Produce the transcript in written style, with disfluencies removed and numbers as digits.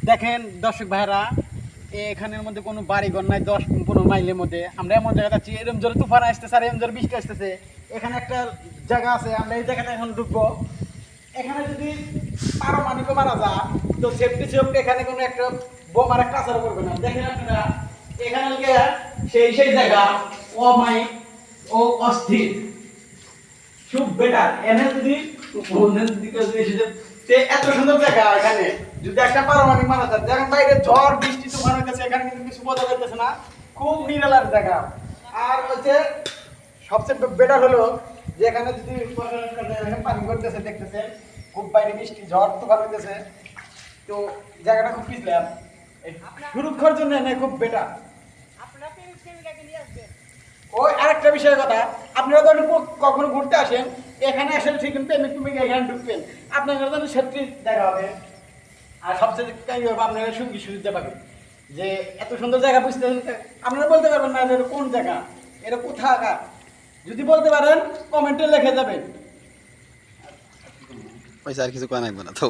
দেখেন দর্শক ভাইরা, এখানের মধ্যে কোনো বাড়িঘর নাই। 10-15 মাইলের মধ্যে আমরা এমন জায়গা যাচ্ছি, এরম জোরে তুফান আসতেছে আর এরম জোরে বৃষ্টি আসতেছে। এখানে একটা জায়গা আছে, আমরা এই জায়গাটা এখন ঢুকবো। এখানে যদি পারমাণবিক মারা যায় তো সেফটি এখানে কোনো একটা বোমার একটা আসার করবে না। দেখেন আপনারা এখানে সেই জায়গা অমাই ও অস্থির খুব বেটার। এনে যদি এত সুন্দর জায়গা, এখানে যদি একটা পারমাণবিক মারা যায়, দেখেন বাইরে ঝড় বৃষ্টি তুফান হইতেছে, এখানে কিন্তু কিছু বোঝা যাইতেছে না, খুব নিরালার জায়গা। আর হচ্ছে সবচেয়ে বেটার হলো যে এখানে যদি পানি করতেছে, দেখতেছে খুব বাইরে বৃষ্টি ঝড় তুফান হইতেছে, তো জায়গাটা খুব পিছলাম সুরক্ষার জন্য এনে খুব বেটার। ওই আরেকটা বিষয়ের কথা, আপনারা যখন কখনো ঘুরতে আসেন, এখানে আসেন ঠিক পেমেন্ট তুমি এখানে ঢুকবেন, আপনাদের জন্য সেফটি দেখা হবে। আর সবচেয়ে কাই হবে, আপনারা সঙ্গী সুবিধা পাবেন যে এত সুন্দর জায়গা বুঝতে আপনারা বলতে পারবেন না যে এটা কোন জায়গা, এটা কোথাকার। যদি বলতে পারেন কমেন্টে লিখে যাবেন। পয়সা আর কিছু কয় লাগবে না তো।